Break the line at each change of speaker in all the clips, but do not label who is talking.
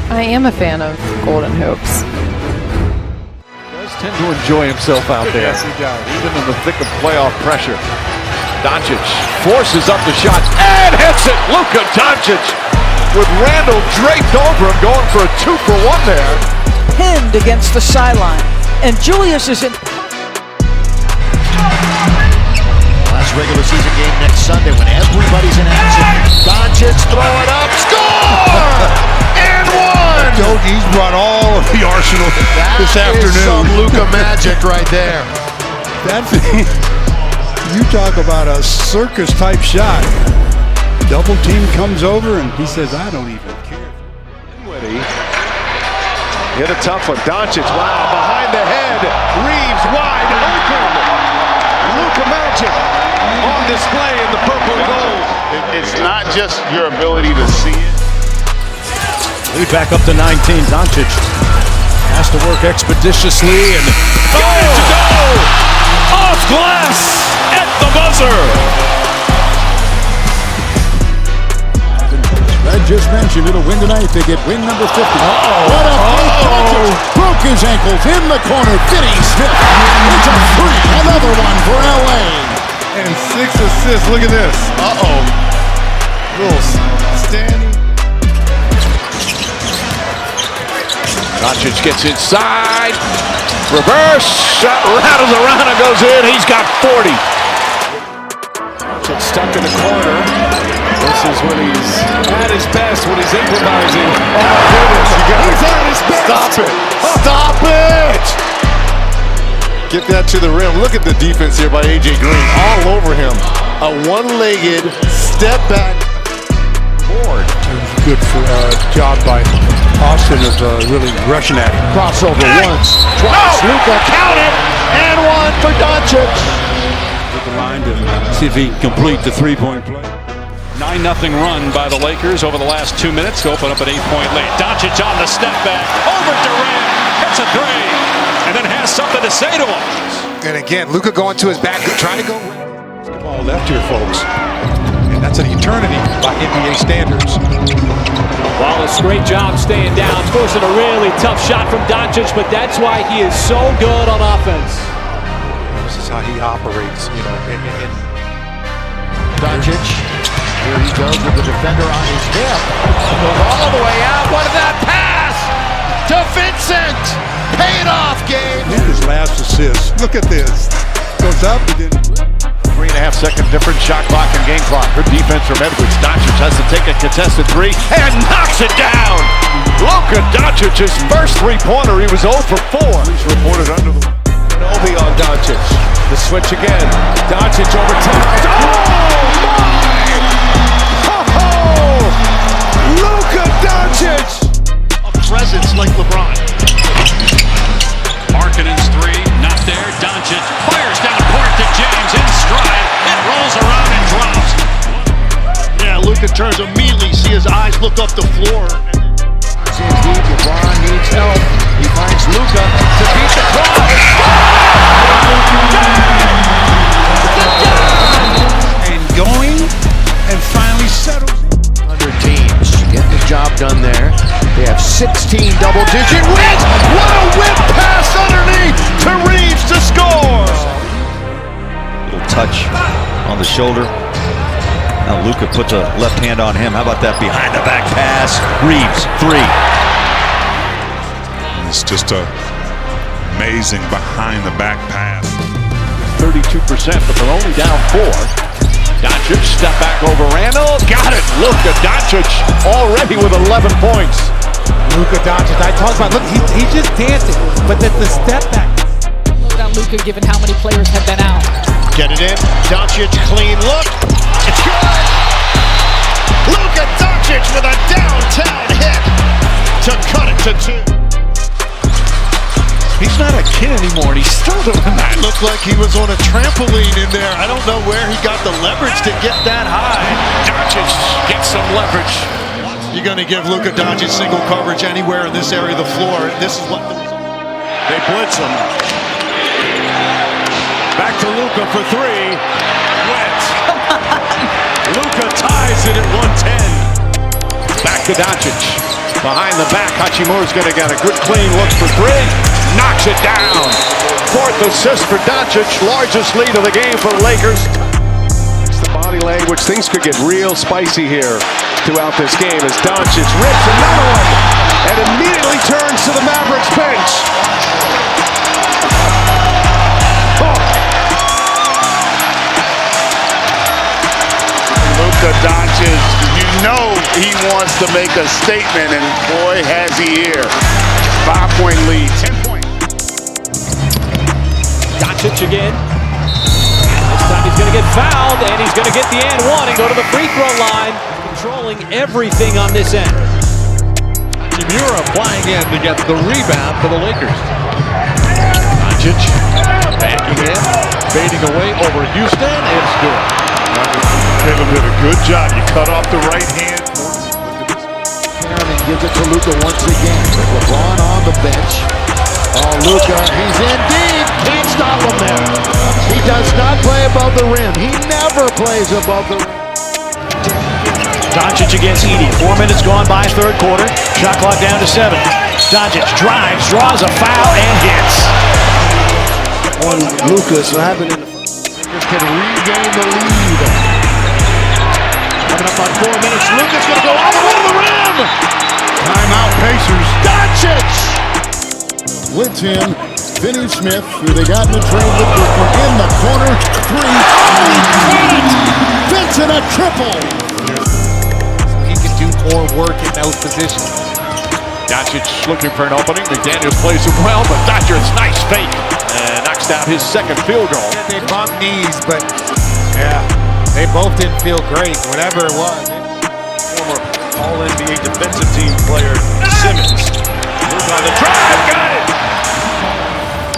I am a fan of Golden Hoops.
Does tend to enjoy himself out there.
Yes, he does.
Even in the thick of playoff pressure. Doncic forces up the shot and hits it. Luka Doncic with Randall draped over him, going for a 2-for-1 there.
Pinned against the sideline, and Julius is in.
Last regular season game next Sunday when everybody's in action. Doncic throw it up, score! And one!
He's brought all of the arsenal this afternoon.
That is some Luka magic right there.
That thing, you talk about a circus type shot. Double team comes over and he says, I don't even care.
Hit a tough one. Doncic, wow, behind the head. Reeves wide open. Luka magic on display in the purple and gold.
It's not just your ability to see it.
Lead back up to 19. Doncic has to work expeditiously and got it to go! Off glass at the buzzer!
I just mentioned it'll win tonight. They get win number 50. What a Doncic broke his ankles in the corner. Finney-Smith. It's a free. Another one for LA.
And 6 assists. Look at this. Little standing.
Doncic gets inside. Reverse shot rattles around and goes in. He's got 40. Doncic stuck in the corner. This is when he's at his best, when he's improvising. Oh my goodness, he's at his best.
Stop it.
Stop it!
Get that to the rim. Look at the defense here by A.J. Green. All over him. A one-legged step back board.
Good for job by Austin of really rushing at him.
Crossover once, twice. Luka counted, and one for Doncic.
With the line to see if he can complete the three-point play. 9-0 run by the Lakers over the last 2 minutes to open up an 8-point lead. Doncic on the step back, over Durant, hits a three, and then has something to say to him.
And again, Luka going to his back, trying to go. Basketball left here, folks. And that's an eternity by NBA standards.
Wallace, great job staying down, forcing a really tough shot from Doncic, but that's why he is so good on offense.
This is how he operates, you know.
Doncic, here he goes with the defender on his hip. Goes all the way out. What is that pass to Vincent? Paid off, Gabe.
His last assist. Look at this. Goes up and then
3.5 second difference, shot clock and game clock. Good defense from Edwards. Doncic has to take a contested three and knocks it down. Luka Doncic, his first three-pointer. He was 0 for 4. He's reported under the Novi on Doncic. The switch again. Doncic over time. Oh my! Oh! Luka Doncic!
A presence like LeBron.
Markkanen's three, not there. Doncic fires down court to James in stride. It rolls around and drops.
Yeah, Luka turns immediately. See his eyes look up the floor. Seems deep. LeBron needs help. He finds Luka to beat the cross.
and going and finally settles.
100 teams getting the job done there. They have 16 double-digit wins. What a whip pass underneath to Reeves to score.
Little touch on the shoulder. Now Luka puts a left hand on him. How about that behind the back pass? Reeves, three.
It's just amazing behind the back pass.
32%, but they're only down 4. Doncic step back over Randall. Got it. Luka Doncic already with 11 points.
Luka Doncic, I talked about, look, he's just dancing, but the step back.
Load on Luka given how many players have been out.
Get it in. Doncic, clean look. It's good. Luka Doncic with a downtown hit to cut it to 2.
He's not a kid anymore, and he's still doing that.
Looked like he was on a trampoline in there. I don't know where he got the leverage to get that high.
Doncic gets some leverage.
You're going to give Luka Doncic single coverage anywhere in this area of the floor. This is what
They blitz him. Back to Luka for three. Wet. Luka ties it at 110.
Back to Doncic. Behind the back, Hachimura's going to get a good clean look for three. Knocks it down. Fourth assist for Doncic. Largest lead of the game for the Lakers.
It's the body language. Things could get real spicy here throughout this game as Doncic rips another one and immediately turns to the Mavericks bench.
Luka Doncic, you know he wants to make a statement, and boy, has he here. 5-point lead, 10 points.
Doncic again. This time he's going to get fouled, and he's going to get the and one and go to the free throw line, controlling everything on this end.
Hachimura flying in to get the rebound for the Lakers. Doncic backing in, fading away over Houston. It's good.
Taylor did a good job. You cut off the right hand.
And gives it to Luka once again. LeBron on the bench. Oh, Luka, he's in deep. Can't stop him there. He does not play above the rim. He never plays above the rim.
Doncic against Edey. 4 minutes gone by, third quarter. Shot clock down to 7. Doncic drives, draws a foul, and hits.
On Luka, so having it. Lakers can regain the lead. Coming up on 4 minutes, Luka's going to go all the way to the rim!
Timeout Pacers.
Doncic! With him, Finney Smith, who they got in the trade with Brooklyn, in the corner, three. Oh, he caught it! Vincent, a triple!
He can do more work in those positions.
Doncic looking for an opening. McDaniels plays it well, but Doncic's nice fake. And knocks down his second field goal.
They bumped knees, but yeah, they both didn't feel great, whatever it was.
Former All-NBA defensive team player Simmons. Moved on the drive, got it!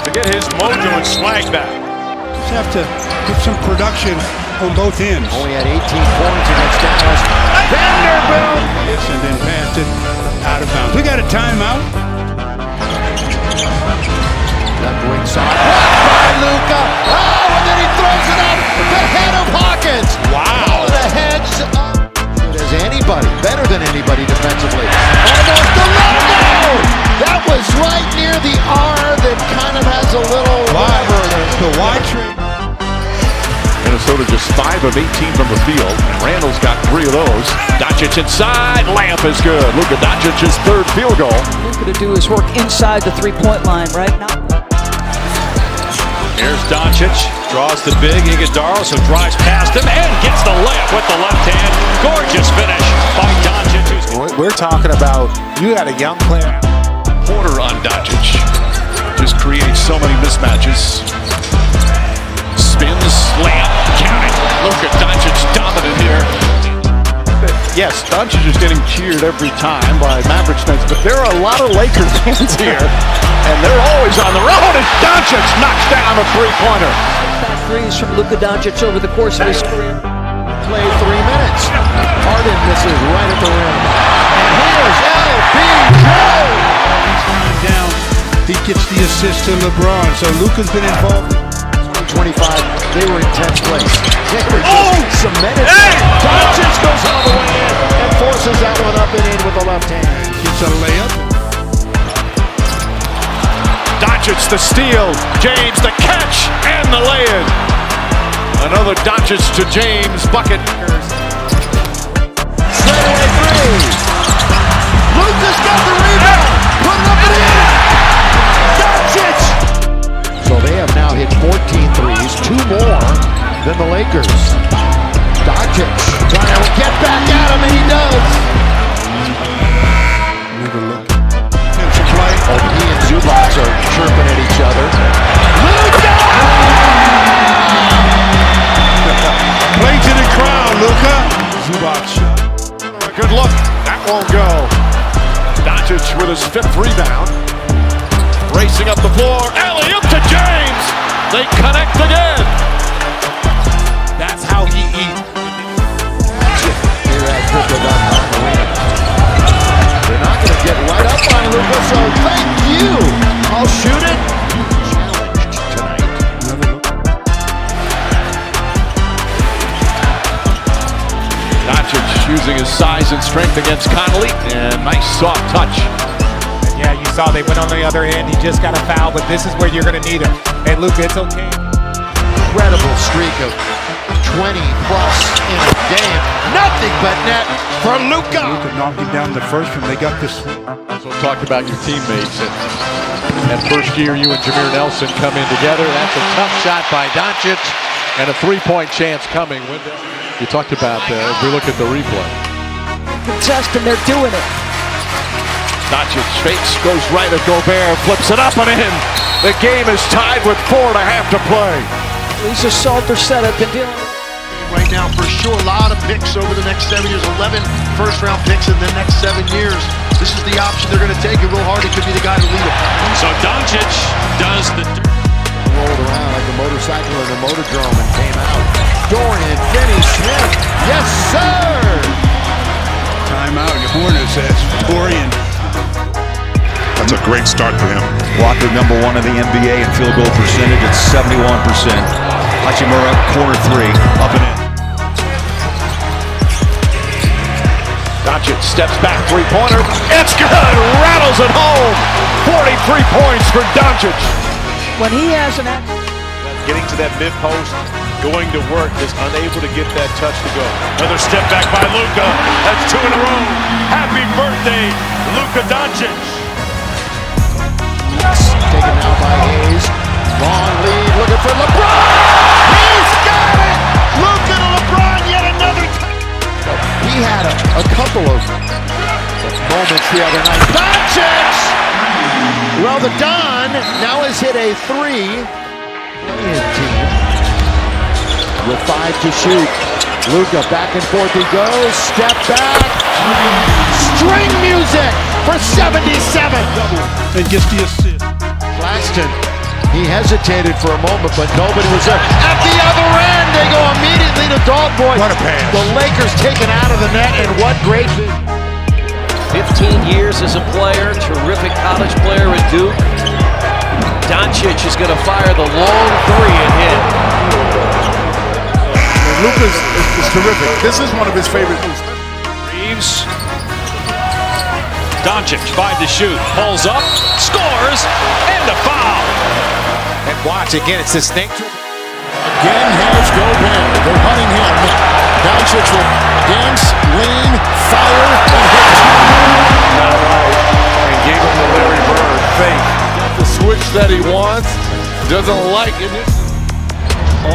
To get his mojo and swag back.
Just have to get some production on both ends.
Only had 18 points against Dallas. Vanderbilt!
And then passed it out of bounds. We got a timeout.
Left wing side. By Luka. Oh, and then he throws it up the head of Hawkins. Wow. The heads up. Good as anybody. Better than anybody defensively. Almost a logo. That was right near the R that kind of has a little whatever.
The Y trade.
Minnesota just 5 of 18 from the field, and Randall's got 3 of those. Doncic inside, layup is good. Luka Doncic's third field goal.
Luka to do his work inside the three-point line right now.
Here's Doncic, draws the big Iguodala, so drives past him and gets the layup with the left hand. Gorgeous finish by Doncic.
We're talking about, you got a young player.
Porter on Doncic, just creating so many mismatches. Spins, layup, counting. Luka Doncic dominant here. Yes, Doncic is getting cheered every time by Mavericks fans, but there are a lot of Lakers fans here, and they're always on the road as Doncic knocks down a three-pointer.
Back threes from Luka Doncic over the course of his career.
Played 3 minutes. Harden misses right at the rim. And here's LBJ!
Down. He gets the assist to LeBron, so Luka's been involved.
25, they were in 10th place. They were just cemented. Doncic goes all the way in and forces that one up and in with the left hand.
Gets a layup.
Doncic the steal, James the catch, and the lay-in. Another Doncic to James bucket.
Straightaway three. Luka's got the rebound. Put it up and in. Doncic. So they have now hit 14 threes, 2 more than the Lakers. Doncic trying to get back at him, and he does.
Never look. Defensive play.
Oh, he and Zubac are chirping at each other. Luka!
Play to the crowd, Luka. Zubac.
Good look. That won't go. Doncic with his 5th rebound. Racing up the floor. Alley-oop to James. They connect again.
That's how he eats.
Here at Crypto.com. They're not going to get right up on Luka, so thank you. I'll shoot it. Challenged tonight.
Doncic using his size in strength against Connolly, and nice soft touch.
Yeah, you saw they went on the other end. He just got a foul, but this is where you're going to need him. Hey, Luka, it's okay.
Incredible streak of 20 plus in a game. Nothing but net for Luka.
Luka knocked him down the first one. They got this.
So talk about your teammates. And that first year, you and Jameer Nelson come in together. That's a tough shot by Doncic, and a three-point chance coming. You talked about as we look at the replay.
Contest, and they're doing it.
Doncic fakes, goes right at Gobert, flips it up and in. The game is tied with 4.5 to play.
Lisa Salter setup and dealing.
Right now, for sure, a lot of picks over the next 7 years. 11 first-round picks in the next 7 years. This is the option they're going to take. And Will Hardy could be the guy to lead them.
So Doncic does the...
Rolled around like a motorcycle in the motordrome and came out. Dorian Finney-Smith. Yes, sir!
Timeout. Hornets says Dorian.
That's a great start for him.
Walker, number 1 in the NBA in field goal percentage at 71%. Hachimura, corner 3, up and in.
Doncic steps back, three-pointer. It's good! Rattles it home! 43 points for Doncic.
When he has an
Getting to that mid-post, going to work, just unable to get that touch to go. Another step back by Luka. That's 2 in a row. Happy birthday, Luka Doncic.
Taken now by Hayes. Long lead, looking for LeBron. He's got it! Luka to LeBron, yet another time. He had a couple of moments the other night. Doncic! Well, the Don now has hit a 3. Team with 5 to shoot. Luka back and forth he goes. Step back. String music for 77.
And just the assist.
Claxton, he hesitated for a moment, but nobody was there. At the other end, they go immediately to Dog Boy.
What a pass.
The Lakers taken out of the net, and what great
15 years as a player, terrific college player at Duke. Doncic is going to fire the long 3 and hit.
Luka's is terrific. This is one of his favorite moves.
Reeves. Doncic, 5 to shoot. Pulls up, scores, and a foul.
And watch, again, it's this thing.
Again has Gobert. They're hunting him. Doncic will dance, lean, fire, and hit. And gave him the Larry Bird fake. Got the switch that he wants. Doesn't like it.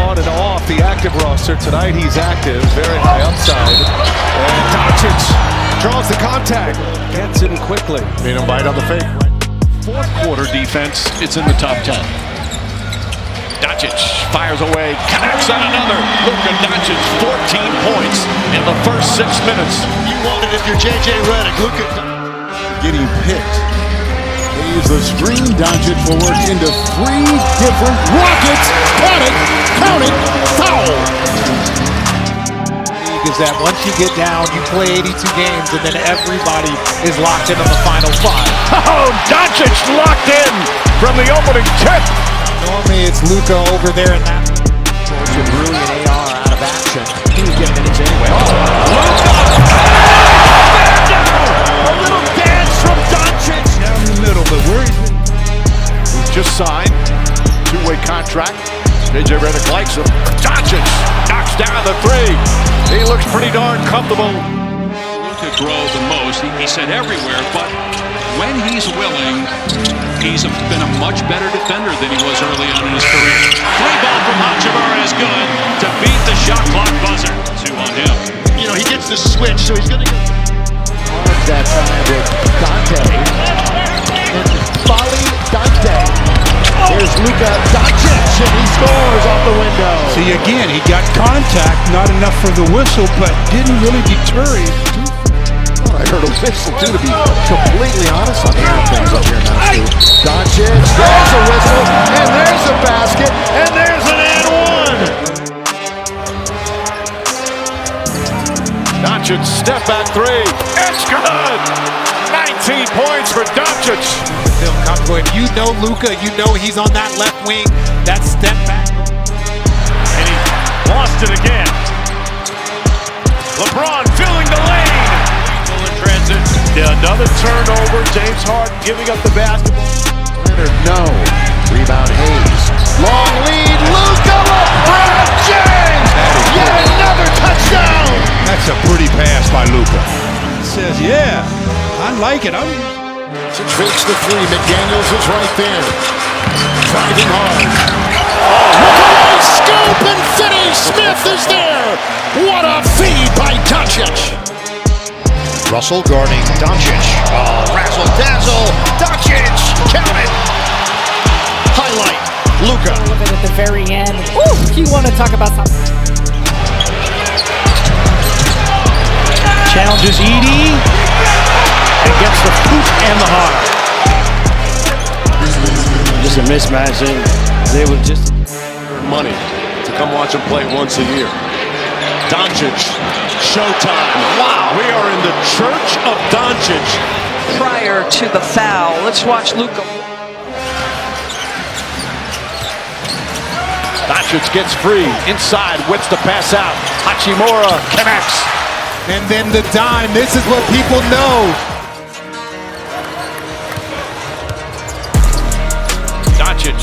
On and off the active roster tonight. He's active, very high upside. And Doncic draws the contact. Gets in quickly. Made him bite on the fake.
Fourth quarter defense, it's in the top 10. Doncic fires away, connects on another. Luka Doncic, 14 points in the first 6 minutes.
You want it if you're J.J. Redick. Luka
Getting picked. Hayes the screen. Doncic will work into 3 different Rockets. Got it. Count it. Foul.
Is that once you get down, you play 82 games, and then everybody is locked in on the final 5.
Oh, Doncic locked in from the opening tip.
Normally it's Luka over there in that.
Georgia brilliant AR out of action. He was getting minutes anyway.
Luka!
A little dance from Doncic.
Down in the middle, but where he's
Just signed, 2-way contract. J.J. Redick likes him. Doncic knocks down the 3. He looks pretty darn comfortable.
To grow the most, he said everywhere, but when he's willing, he's been a much better defender than he was early on in his career. 3 ball from Hachimura is good to beat the shot clock buzzer. 2 on him.
You know, he gets the switch, so he's going to get
That time with Dante. And Folly Dante. Here's Luka Doncic, and he scores off the window.
See, again, he got contact, not enough for the whistle, but didn't really deter him.
I heard a whistle, too, to be completely honest. I'm hearing things up here now, too. Doncic, there's a whistle, and there's a basket, and there's an and 1.
Doncic step back 3. It's good. 19 points for Doncic.
Feel comfortable. If you know Luka, you know he's on that left wing. That step back.
And he lost it again. LeBron filling the lane.
Another turnover. James Harden giving up the basketball.
Leonard, no. Rebound Hayes. Long lead. Luka, LeBron James. Yet another touchdown.
That's a pretty pass by Luka. He says, yeah, I like it.
Fakes the three. McDaniels is right there. Driving hard. Oh, scoop and finish. Smith is there. What a feed by Doncic.
Russell guarding Doncic. Oh, razzle dazzle. Doncic. Count it. Highlight. Luka.
A little bit at the very end. Woo! You want to talk about something?
Challenges Edie and gets the hoop and the heart.
Just a mismatch, and they were just
money to come watch him play once a year. Doncic, showtime. Wow, we are in the church of Doncic.
Prior to the foul, let's watch Luka.
Doncic gets free. Inside, whips the pass out. Hachimura connects.
And then the dime. This is what people know.
Doncic,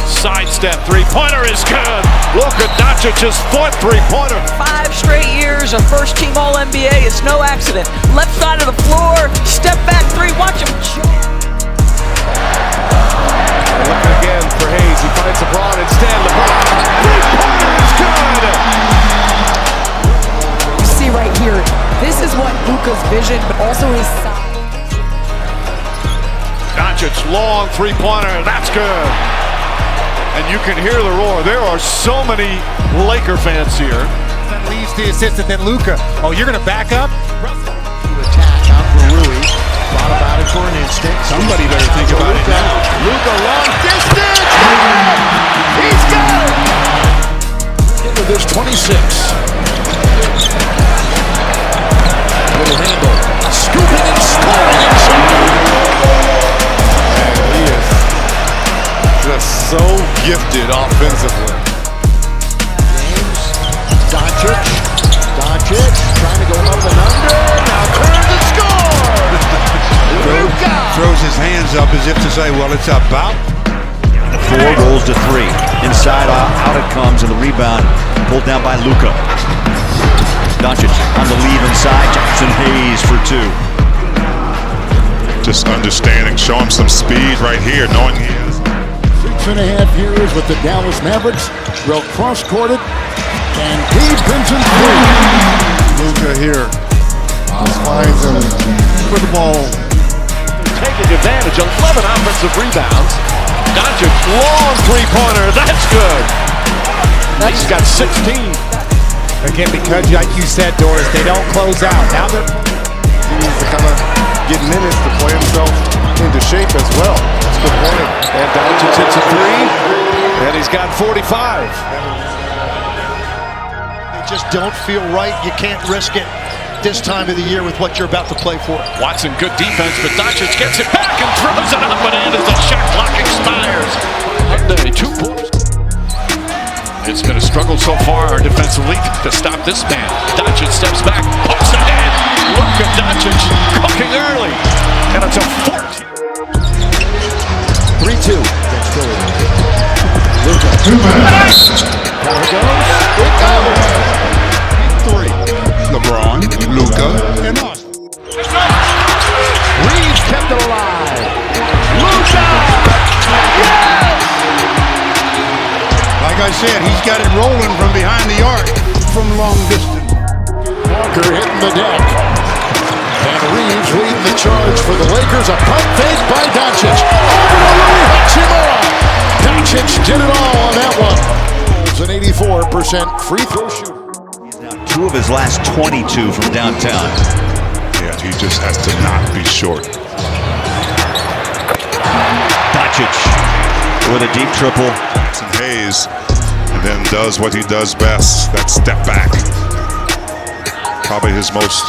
sidestep three-pointer is good. Luka Doncic's fourth three-pointer.
5 straight years of first-team All-NBA. It's no accident. Left side of the floor, step back three. Watch him.
Looking again for Hayes. He finds LeBron instead. LeBron, three-pointer is good.
You see right here, this is what Luka's vision, but also his size.
Doncic, long three-pointer. That's good. And you can hear the roar. There are so many Laker fans here.
That leaves the assistant, then Luka. Oh, you're going to back up?
To attack out for Rui. Thought about it for an instant.
Somebody better think about it now.
Luka, long distance. He's got it. Into this 26. Little handle. Scooping and scoring and shooting.
He is just so gifted offensively.
James. Doncic. Trying to go up and under. Now turns and scores. Luka.
Throws his hands up as if to say, well, it's about.
4 rolls to 3. Inside, out it comes, and the rebound pulled down by Luka. Doncic on the lead inside. Jackson Hayes for 2.
Just understanding, show him some speed right here, knowing he has
6.5 years with the Dallas Mavericks. Well cross-courted. And he brings in three.
Luka here. Finds him for the ball.
Taking advantage. 11 offensive rebounds. Doncic, long three-pointer. That's good. He's got 16.
Again, because like you said, Doris, they don't close out. Now they're...
He needs to kind of get minutes to play himself into shape as well. That's a good point.
And Doncic hits a three. And he's got 45.
They just don't feel right. You can't risk it this time of the year with what you're about to play for.
Watson, good defense, but Doncic gets it back and throws it up and in as the shot clock expires. Monday, 2 points. It's been a struggle so far defensively to stop this man. Doncic steps back, puts it in. Luka Doncic cooking early, and it's a 14.
3-2. Luka. There it goes.
3. LeBron, Luka, and Austin.
Reeves kept it alive. Luka! Yes!
Like I said, he's got it rolling from behind the arc from long distance.
Walker hitting the deck. And Reeves leading the charge for the Lakers. A pump fake by Doncic. Over to Rui Hachimura. Doncic did it all on that one. It's an 84% free throw shooter.
2 of his last 22 from downtown.
Yeah, he just has to not be short.
Doncic with a deep triple.
Jackson Hayes, and then does what he does best, that step back. Probably his most.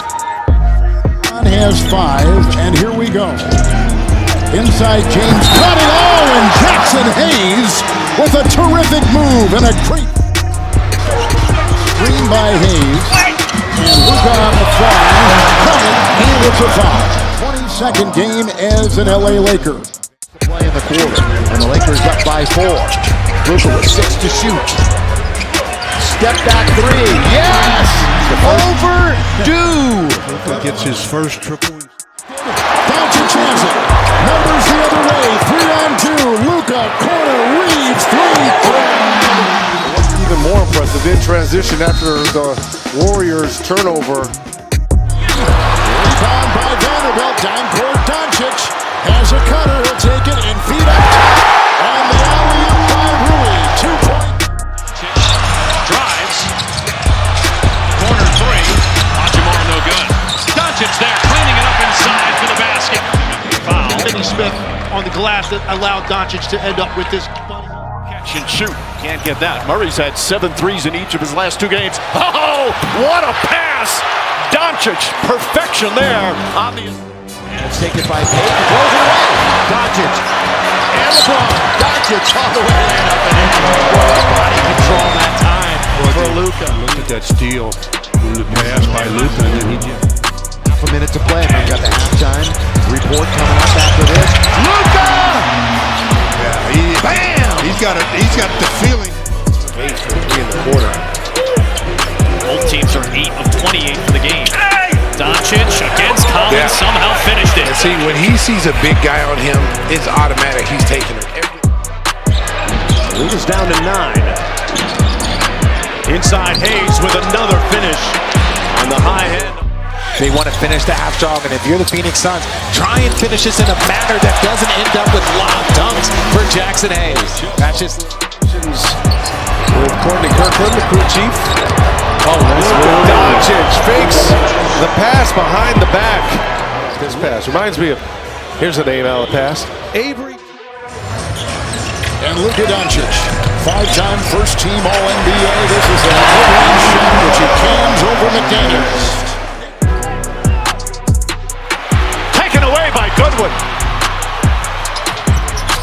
LeBron has 5, and here we go. Inside James cutting. Oh, and Jackson Hayes with a terrific move and a great screen by Hayes. And Luka on the fly. Coming, he gets a foul. second game as an LA Laker.
Play in the quarter, and the Lakers up by 4. Luka with 6 to shoot. Step back 3. Yes! Overdue!
Luka gets his first triple.
Doncic has it. Numbers the other way. 3-on-2. Luka, corner, Reeves, 3.
What's even more impressive, in transition after the Warriors turnover.
Rebound by Vanderbilt. Down court, Doncic has a cutter. He'll take it and feed up. And the alley-oop by Rui. 2-point.
Drives. Corner 3. Hachimura no good. Doncic there, cleaning it up inside for the basket. Foul.
Finney Smith on the glass that allowed Doncic to end up with this.
Catch and shoot. Can't get that. Murray's had 7 threes in each of his last 2 games. Oh, what a pass! Doncic, perfection there on the...
And it's taken by Payton. Throws it away. Doncic. And LeBron. Doncic all the way in up and in. Body control that time for Luka.
Look at that steal on the pass by Luka, and then he just...
Half a minute to play. We've got the halftime report coming up after this. Luka!
Yeah,
bam!
He's got the feeling.
8 for 3 in the quarter.
Both teams are 8 of 28 for the game. Doncic against Collins somehow finished it.
And see, when he sees a big guy on him, it's automatic. He's taking him.
Luka's down to 9. Inside Hayes with another finish on the high end.
They want to finish the half strong, and if you're the Phoenix Suns, try and finish this in a manner that doesn't end up with lob dunks for Jackson Hayes. That's just...
With Courtney Kirkland, the crew chief. Oh, Doncic fakes the pass behind the back. This pass reminds me of, here's a name out of the pass, Avery.
And Luka Doncic, 5-time first-team All-NBA. This is a mid-range shot which he cams over McDaniels.
Taken away by Goodwin.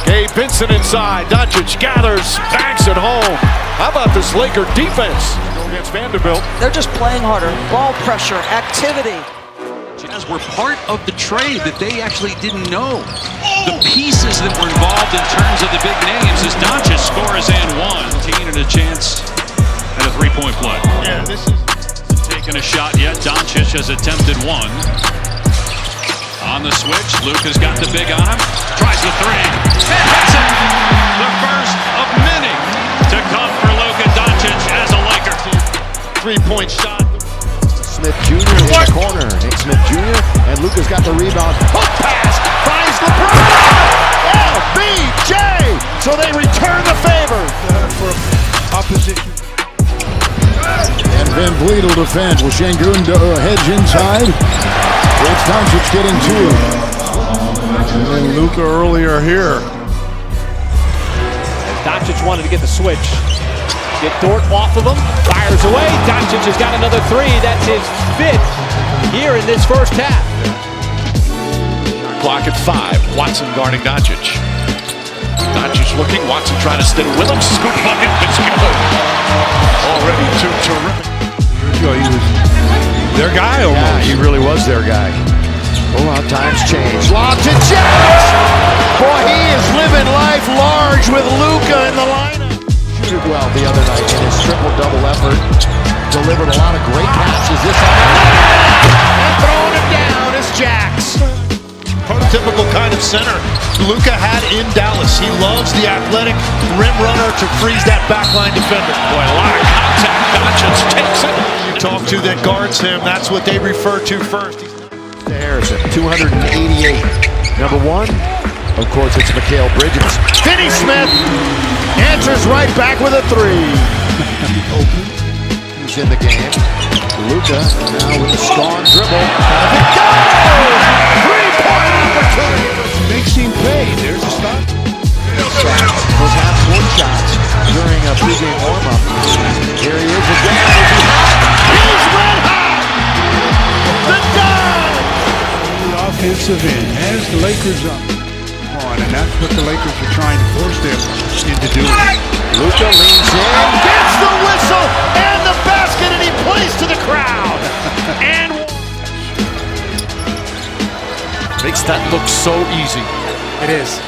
Gabe Vincent inside. Doncic gathers, banks it home. How about this Laker defense against Vanderbilt?
They're just playing harder. Ball pressure, activity.
As were part of the trade that they actually didn't know. The pieces that were involved in terms of the big names as Doncic scores and 1. And a chance at a 3-point play.
Yeah, this is...
Taking a shot yet. Doncic has attempted 1. On the switch, Luka's got the big on him. Tries the 3. And hits it! The first of many to come for Luka Doncic as a Laker.
3-point shot.
Smith Jr. in the corner. Nick Smith Jr. and Luka's got the rebound. Hook pass finds LeBron. LBJ. So they return the favor
For opposition.
And Van Vliet will defend. Will Şengün hedge inside? It's Doncic getting 2.
And then Luka earlier here.
Doncic wanted to get the switch. Get Dort off of him, fires away. Doncic has got another 3. That's his 5th here in this first half.
Clock at 5. Watson guarding Doncic. Doncic looking. Watson trying to stay with him. Scoop bucket. It's good. Already 2 terrific.
He was their guy almost.
Yeah, he really was their guy. Oh, how times change. Lob to Jackson. Boy, he is living life large with Luka in the lineup. Did well the other night in his triple-double effort. Delivered a lot of great passes this time. And throwing him down is Jax.
Prototypical kind of center Luka had in Dallas. He loves the athletic rim runner to freeze that backline defender.
Boy, a lot of contact. Doncic takes it.
You talk to that guards him, that's what they refer to first.
To Harrison, 288. Number 1, of course, it's Mikal Bridges. Finney Smith answers right back with a 3. He's in the game. Luka now with a strong dribble. Three-point opportunity.
Makes him pay. There's a stop.
Was half-court shots during a pregame warm-up. Here he is again. He's red hot. The dime.
The offensive end has the Lakers up on, and that's what the Lakers are trying to force them into doing.
Luka leans in, gets the whistle and the basket, and he plays to the crowd. And
Makes that look so easy.
It is.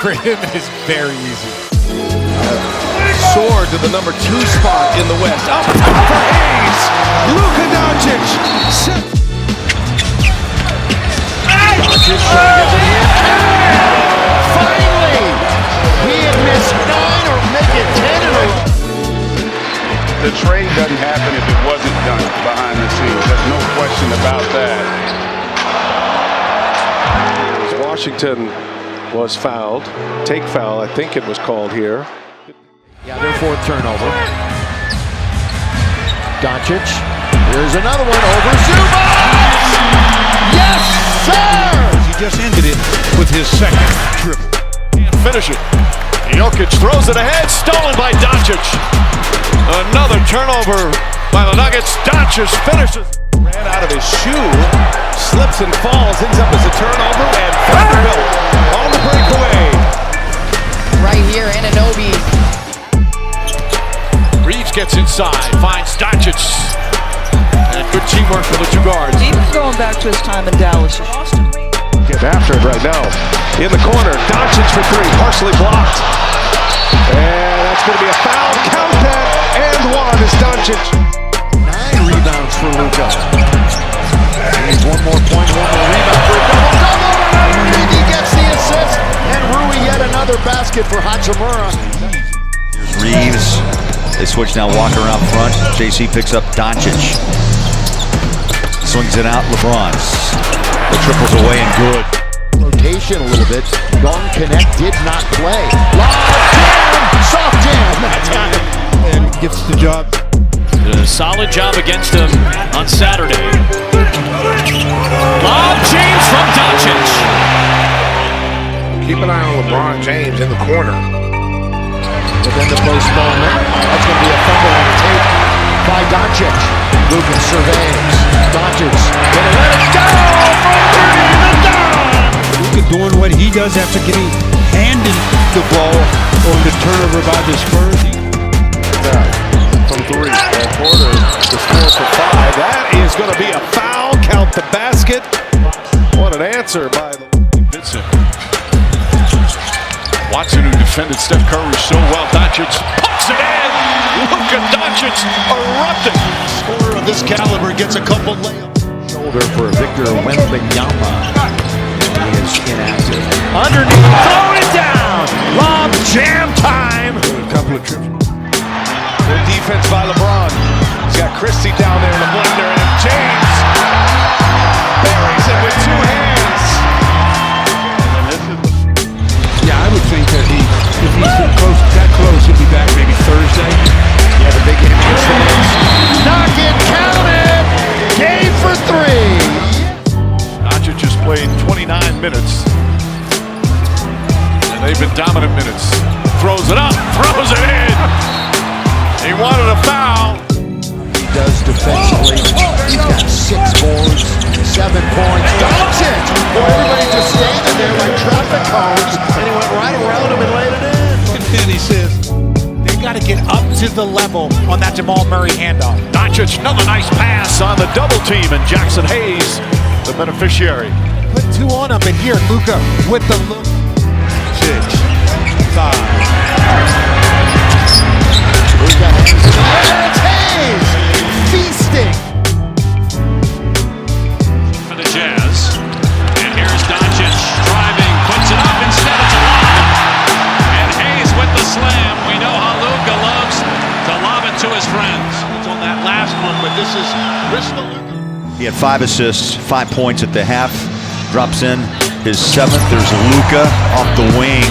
For him, it is very easy.
Soared to the number 2 spot in the West. Up for Hayes. Luka Doncic.
Doncic trying to get it in. Finally! He had missed 9 or make it 10 in a row.
The trade doesn't happen if it wasn't done behind the scenes. There's no question about that.
Washington was fouled. Take foul, I think it was called here.
Yeah, their 4th turnover. Doncic. Here's another one over Zuma. Yes, sir!
He just ended it with his second triple.
Finish it. Jokic throws it ahead, stolen by Doncic. Another turnover by the Nuggets. Doncic finishes.
Ran out of his shoe, slips and falls, ends up as a turnover, and Vanderbilt on the breakaway.
Right here, Anunoby.
Reeves gets inside, finds Doncic. And good teamwork for the 2 guards.
Even going back to his time in Dallas.
Get after it right now. In the corner, Doncic for 3, partially blocked. And that's going to be a foul. Count that. And 1 is Doncic.
9 rebounds for Luka. Needs 1 more point, 1 more rebound for a double-double. And he gets the assist. And Rui yet another basket for Hachimura.
Here's Reeves. They switch now, Walker out front. JC picks up Doncic. Swings it out, LeBron. The triple's away and good.
Rotation a little bit. Long connect did not play. Lob jam! Soft jam that time.
And gets the job.
Did a solid job against him on Saturday. Lob James from Doncic.
Keep an eye on LeBron James in the corner.
But then the postponement. That's going to be a fumble on the tape by Doncic. Luka surveys. Doncic going to let it go for 3. The dime!
Luka doing what he does after getting handed the ball on the turnover by the Spurs.
From 3. Porter to score for 5. That is going to be a foul. Count the basket. What an answer by the
Vincent. Watson, who defended Steph Curry so well. Doncic pumps it in. Luka Doncic erupting.
Scorer of this caliber gets a couple layups.
Shoulder for Victor Wembanyama. He is inactive. Underneath, throw it down. Lob jam time.
A couple of trips.
Good defense by LeBron. He's got Christie down there in the blender, and James buries it with 2 hands.
Yeah, I would think that if he's that close, he'll be back maybe Thursday.
Yeah, the big game against the Knicks. Knock it, count it. Game for 3.
Doncic just played 29 minutes. And they've been dominant minutes. Throws it up, throws it in. He wanted a foul.
He does defensively. He's got 6 boards, 7 points. Doncic! Boy, everybody just standing there like traffic cones, and he went right around him and laid it in.
And he says, they got to get up to the level on that Jamal Murray handoff.
Doncic, another nice pass on the double team, and Jackson Hayes, the beneficiary.
Put 2 on him, and here Luka with the look.
6, 5.
Luka hands it over. It's Hayes! Feasting!
For the Jazz. And here's Doncic driving, puts it up, instead it's a lob. And Hayes with the slam. We know how Luka loves to lob it to his friends.
It's on that last one, but this is Luka.
He had 5 assists, 5 points at the half. Drops in his 7th. There's Luka off the wing.